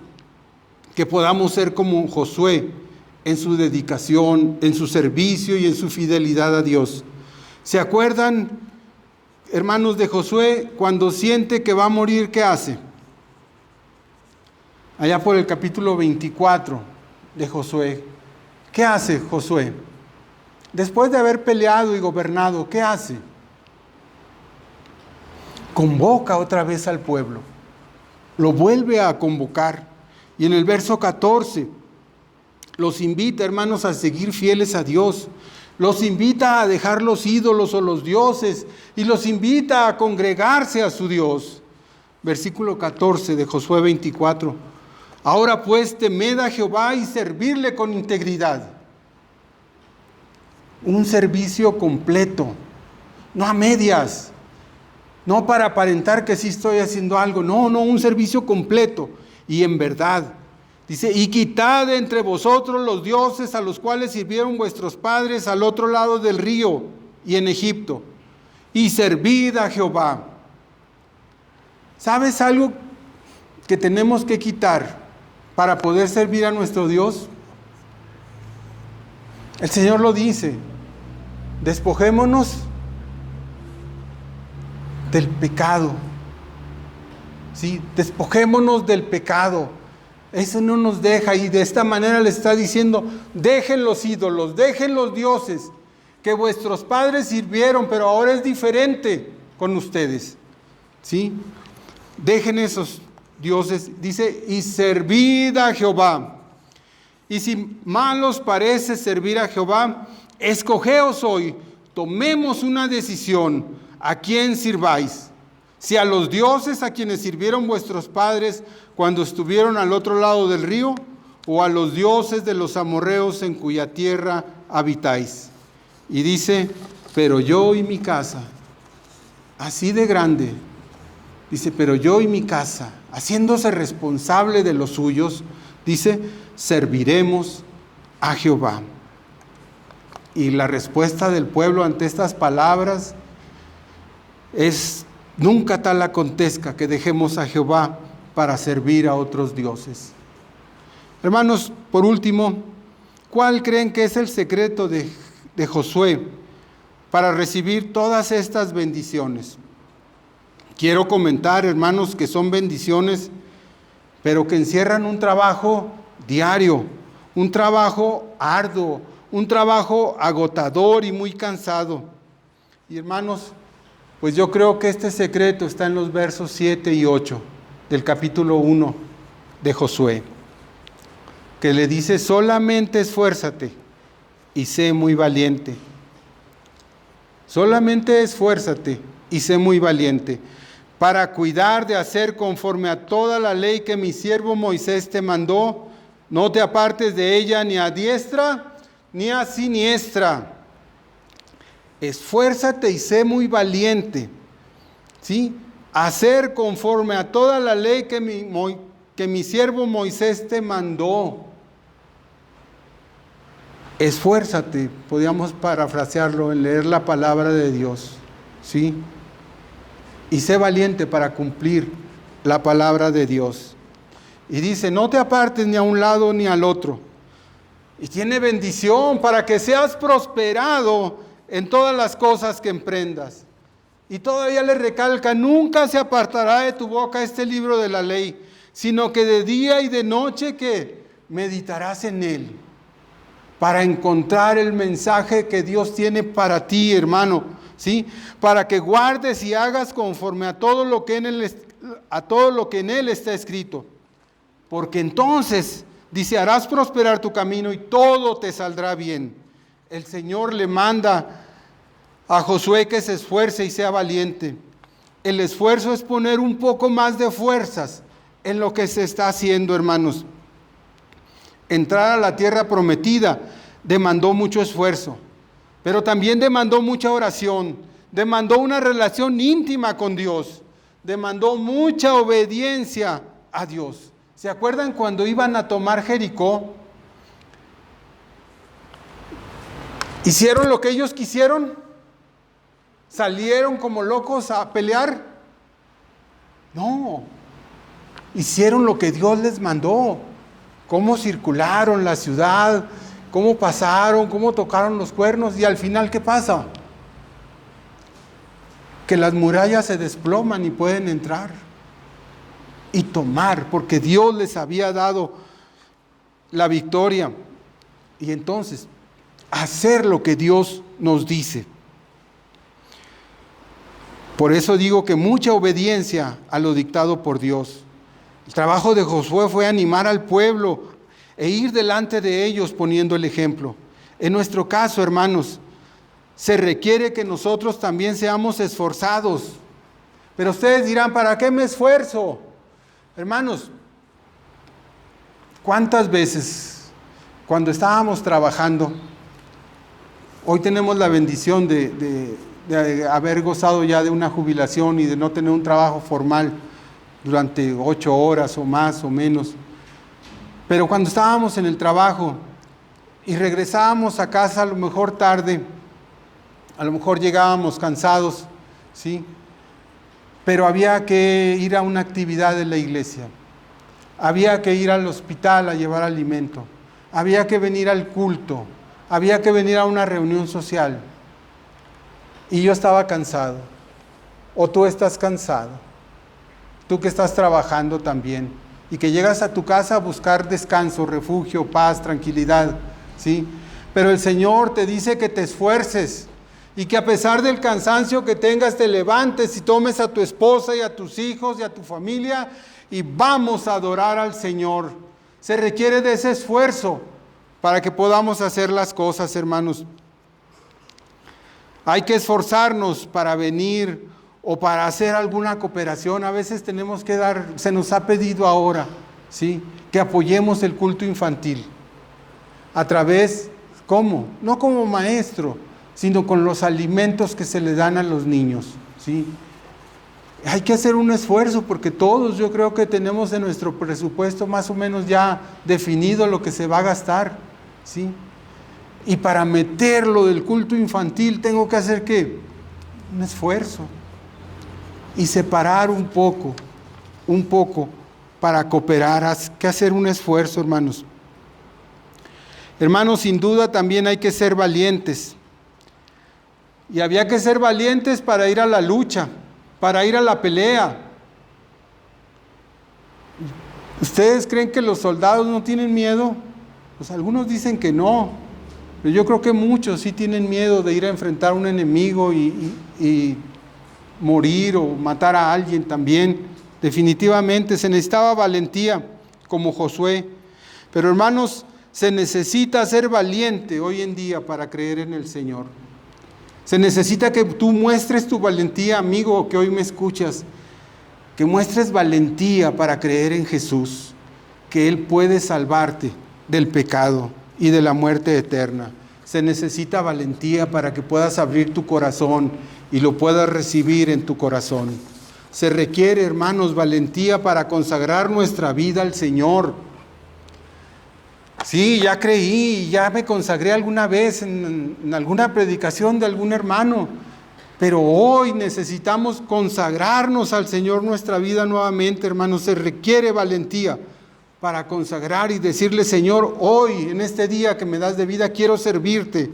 que podamos ser como Josué en su dedicación, en su servicio y en su fidelidad a Dios. ¿Se acuerdan, hermanos, de Josué cuando siente que va a morir? ¿Qué hace? Allá por el capítulo 24 de Josué. ¿Qué hace Josué? Después de haber peleado y gobernado, ¿qué hace? Convoca otra vez al pueblo. Lo vuelve a convocar. Y en el verso 14, los invita, hermanos, a seguir fieles a Dios. Los invita a dejar los ídolos o los dioses y los invita a congregarse a su Dios. Versículo 14 de Josué 24. Ahora pues temed a Jehová y servirle con integridad. Un servicio completo, no a medias, no para aparentar que sí estoy haciendo algo, no, un servicio completo y en verdad. Dice, y quitad de entre vosotros los dioses a los cuales sirvieron vuestros padres al otro lado del río y en Egipto, y servid a Jehová. ¿Sabes algo que tenemos que quitar para poder servir a nuestro Dios? El Señor lo dice, despojémonos del pecado. ¿Sí? Despojémonos del pecado. Eso no nos deja, y de esta manera le está diciendo, dejen los ídolos, dejen los dioses que vuestros padres sirvieron, pero ahora es diferente con ustedes. ¿Sí? Dejen esos dioses, dice, y servid a Jehová. Y si mal os parece servir a Jehová, escogeos hoy, tomemos una decisión, a quién sirváis. Si a los dioses a quienes sirvieron vuestros padres cuando estuvieron al otro lado del río, o a los dioses de los amorreos en cuya tierra habitáis. Y dice, pero yo y mi casa, así de grande, dice, pero yo y mi casa, haciéndose responsable de los suyos, dice, serviremos a Jehová. Y la respuesta del pueblo ante estas palabras es, nunca tal acontezca que dejemos a Jehová para servir a otros dioses. Hermanos, por último, ¿cuál creen que es el secreto de Josué para recibir todas estas bendiciones? Quiero comentar, hermanos, que son bendiciones, pero que encierran un trabajo diario, un trabajo arduo, un trabajo agotador y muy cansado. Y hermanos, pues yo creo que este secreto está en los versos 7 y 8 del capítulo 1 de Josué, que le dice, solamente esfuérzate y sé muy valiente. Solamente esfuérzate y sé muy valiente, para cuidar de hacer conforme a toda la ley que mi siervo Moisés te mandó. No te apartes de ella ni a diestra ni a siniestra. Esfuérzate y sé muy valiente, ¿sí? Hacer conforme a toda la ley que mi siervo Moisés te mandó. Esfuérzate, podríamos parafrasearlo en leer la palabra de Dios, ¿sí? Y sé valiente para cumplir la palabra de Dios. Y dice, no te apartes ni a un lado ni al otro. Y tiene bendición para que seas prosperado en todas las cosas que emprendas. Y todavía le recalca, nunca se apartará de tu boca este libro de la ley, sino que de día y de noche que meditarás en él, para encontrar el mensaje que Dios tiene para ti, hermano, ¿sí? Para que guardes y hagas conforme a todo lo que en él está escrito. Porque entonces Dice, harás prosperar tu camino y todo te saldrá bien. El Señor le manda a Josué que se esfuerce y sea valiente. El esfuerzo es poner un poco más de fuerzas en lo que se está haciendo, hermanos. Entrar a la tierra prometida demandó mucho esfuerzo, pero también demandó mucha oración, demandó una relación íntima con Dios, demandó mucha obediencia a Dios. ¿Se acuerdan cuando iban a tomar Jericó? ¿Hicieron lo que ellos quisieron? ¿Salieron como locos a pelear? No, hicieron lo que Dios les mandó. Cómo circularon la ciudad, cómo pasaron, cómo tocaron los cuernos, y al final, ¿qué pasa? Que las murallas se desploman y pueden entrar y tomar, porque Dios les había dado la victoria. Y entonces, hacer lo que Dios nos dice. Por eso digo que mucha obediencia a lo dictado por Dios. El trabajo de Josué fue animar al pueblo e ir delante de ellos poniendo el ejemplo. En nuestro caso, hermanos, se requiere que nosotros también seamos esforzados. Pero ustedes dirán, ¿para qué me esfuerzo? Hermanos, ¿cuántas veces cuando estábamos trabajando, hoy tenemos la bendición de haber gozado ya de una jubilación y de no tener un trabajo formal durante 8 horas o más o menos, pero cuando estábamos en el trabajo y regresábamos a casa a lo mejor tarde, a lo mejor llegábamos cansados, ¿sí? Pero había que ir a una actividad de la iglesia, había que ir al hospital a llevar alimento, había que venir al culto, había que venir a una reunión social, y yo estaba cansado, o tú estás cansado, tú que estás trabajando también, y que llegas a tu casa a buscar descanso, refugio, paz, tranquilidad, ¿sí? Pero el Señor te dice que te esfuerces, y que a pesar del cansancio que tengas, te levantes y tomes a tu esposa y a tus hijos y a tu familia, y vamos a adorar al Señor. Se requiere de ese esfuerzo para que podamos hacer las cosas, hermanos. Hay que esforzarnos para venir o para hacer alguna cooperación. A veces tenemos que dar, se nos ha pedido ahora, ¿sí?, que apoyemos el culto infantil. A través, ¿cómo? No como maestro, sino con los alimentos que se le dan a los niños, ¿sí? Hay que hacer un esfuerzo porque todos, yo creo que tenemos en nuestro presupuesto más o menos ya definido lo que se va a gastar, ¿sí? Y para meterlo del culto infantil tengo que hacer, ¿qué? Un esfuerzo. Y separar un poco para cooperar. Hay que hacer un esfuerzo, hermanos. Hermanos, sin duda también hay que ser valientes. Y había que ser valientes para ir a la lucha, para ir a la pelea. ¿Ustedes creen que los soldados no tienen miedo? Pues algunos dicen que no, pero yo creo que muchos sí tienen miedo de ir a enfrentar a un enemigo y morir o matar a alguien también. Definitivamente se necesitaba valentía como Josué. Pero hermanos, se necesita ser valiente hoy en día para creer en el Señor. Se necesita que tú muestres tu valentía, amigo, que hoy me escuchas, que muestres valentía para creer en Jesús, que Él puede salvarte del pecado y de la muerte eterna. Se necesita valentía para que puedas abrir tu corazón y lo puedas recibir en tu corazón. Se requiere, hermanos, valentía para consagrar nuestra vida al Señor. Sí, ya creí, ya me consagré alguna vez en alguna predicación de algún hermano, pero hoy necesitamos consagrarnos al Señor nuestra vida nuevamente, hermanos. Se requiere valentía para consagrar y decirle: Señor, hoy, en este día que me das de vida, quiero servirte.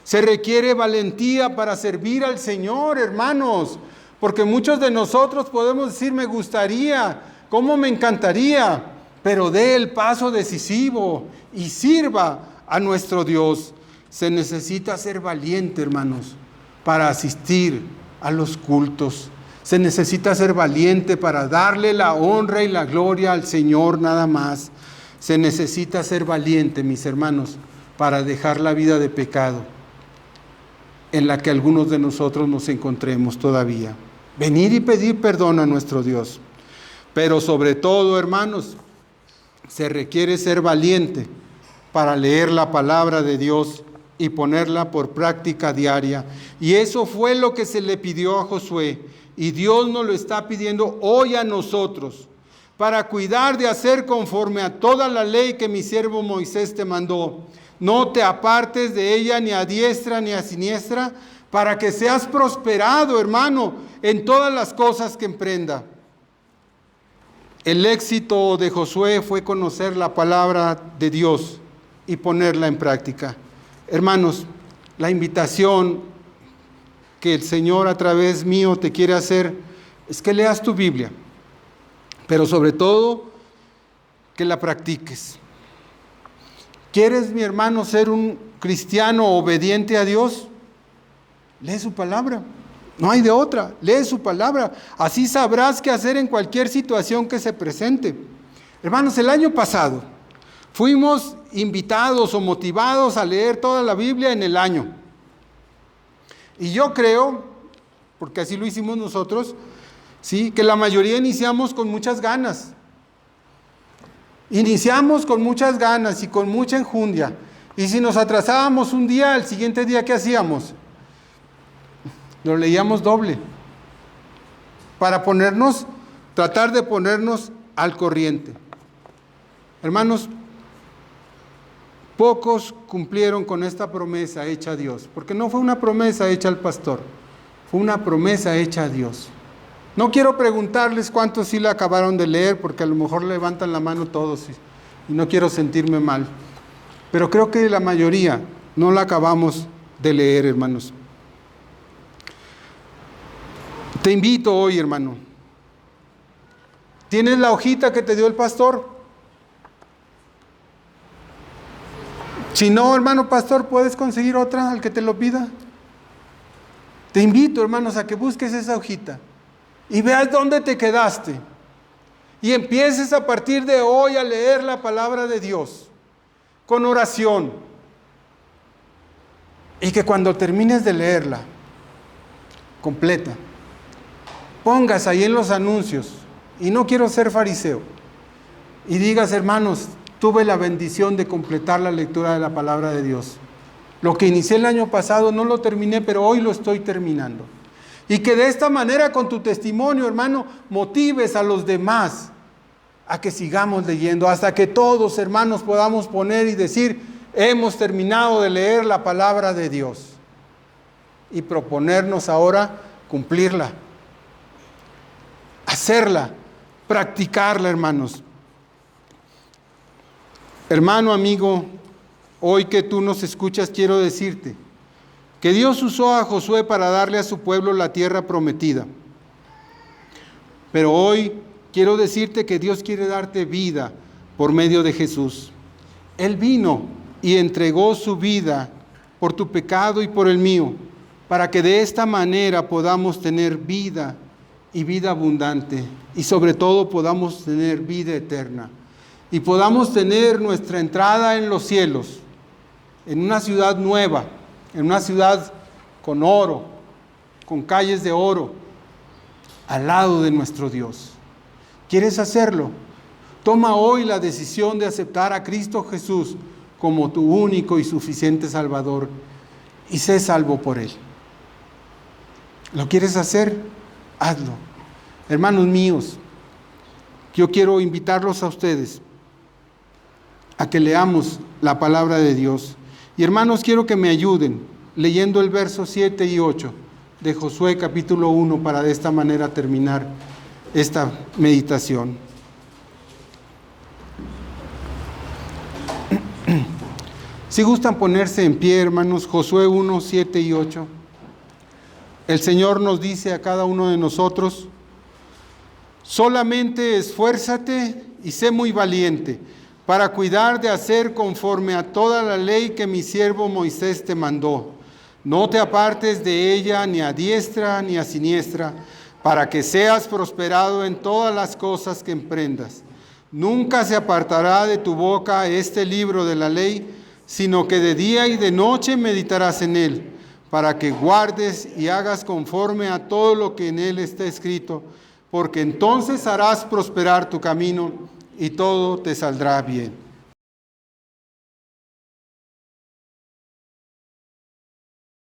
Se requiere valentía para servir al Señor, hermanos, porque muchos de nosotros podemos decir: me gustaría, cómo me encantaría, pero dé el paso decisivo y sirva a nuestro Dios. Se necesita ser valiente, hermanos, para asistir a los cultos. Se necesita ser valiente para darle la honra y la gloria al Señor nada más. Se necesita ser valiente, mis hermanos, para dejar la vida de pecado en la que algunos de nosotros nos encontremos todavía. Venir y pedir perdón a nuestro Dios. Pero sobre todo, hermanos, se requiere ser valiente para leer la palabra de Dios y ponerla por práctica diaria. Y eso fue lo que se le pidió a Josué. Y Dios nos lo está pidiendo hoy a nosotros, para cuidar de hacer conforme a toda la ley que mi siervo Moisés te mandó. No te apartes de ella ni a diestra ni a siniestra, para que seas prosperado, hermano, en todas las cosas que emprenda. El éxito de Josué fue conocer la palabra de Dios y ponerla en práctica. Hermanos, la invitación que el Señor a través mío te quiere hacer es que leas tu Biblia, pero sobre todo que la practiques. ¿Quieres, mi hermano, ser un cristiano obediente a Dios? Lee su palabra. No hay de otra. Lee su palabra. Así sabrás qué hacer en cualquier situación que se presente. Hermanos, el año pasado fuimos invitados o motivados a leer toda la Biblia en el año. Y yo creo, porque así lo hicimos nosotros, sí, que la mayoría iniciamos con muchas ganas. Iniciamos con muchas ganas y con mucha enjundia. Y si nos atrasábamos un día, el siguiente día, ¿qué hacíamos? Lo leíamos doble. Para tratar de ponernos al corriente. Hermanos, pocos cumplieron con esta promesa hecha a Dios. Porque no fue una promesa hecha al pastor. Fue una promesa hecha a Dios. No quiero preguntarles cuántos sí la acabaron de leer, porque a lo mejor levantan la mano todos y no quiero sentirme mal. Pero creo que la mayoría no la acabamos de leer, hermanos. Te invito hoy, hermano. ¿Tienes la hojita que te dio el pastor? Si no, hermano pastor, ¿puedes conseguir otra al que te lo pida? Te invito, hermanos, a que busques esa hojita y veas dónde te quedaste y empieces a partir de hoy a leer la palabra de Dios con oración, y que cuando termines de leerla completa, pongas ahí en los anuncios, y no quiero ser fariseo, y digas: hermanos, tuve la bendición de completar la lectura de la palabra de Dios. Lo que inicié el año pasado no lo terminé, pero hoy lo estoy terminando. Y que de esta manera, con tu testimonio, hermano, motives a los demás a que sigamos leyendo, hasta que todos, hermanos, podamos poner y decir: hemos terminado de leer la palabra de Dios. Y proponernos ahora cumplirla, hacerla, practicarla, hermanos. Hermano, amigo, hoy que tú nos escuchas, quiero decirte que Dios usó a Josué para darle a su pueblo la tierra prometida. Pero hoy quiero decirte que Dios quiere darte vida por medio de Jesús. Él vino y entregó su vida por tu pecado y por el mío, para que de esta manera podamos tener vida y vida abundante, y sobre todo podamos tener vida eterna, y podamos tener nuestra entrada en los cielos, en una ciudad nueva, en una ciudad con oro, con calles de oro, al lado de nuestro Dios. ¿Quieres hacerlo? Toma hoy la decisión de aceptar a Cristo Jesús como tu único y suficiente Salvador, y sé salvo por Él. ¿Lo quieres hacer? Hazlo. Hermanos míos, yo quiero invitarlos a ustedes a que leamos la palabra de Dios. Y hermanos, quiero que me ayuden leyendo el verso 7 y 8 de Josué capítulo 1 para de esta manera terminar esta meditación. Si gustan ponerse en pie, hermanos, Josué 1, 7 y 8. El Señor nos dice a cada uno de nosotros: solamente esfuérzate y sé muy valiente para cuidar de hacer conforme a toda la ley que mi siervo Moisés te mandó. No te apartes de ella ni a diestra ni a siniestra, para que seas prosperado en todas las cosas que emprendas. Nunca se apartará de tu boca este libro de la ley, sino que de día y de noche meditarás en él, para que guardes y hagas conforme a todo lo que en él está escrito, porque entonces harás prosperar tu camino y todo te saldrá bien.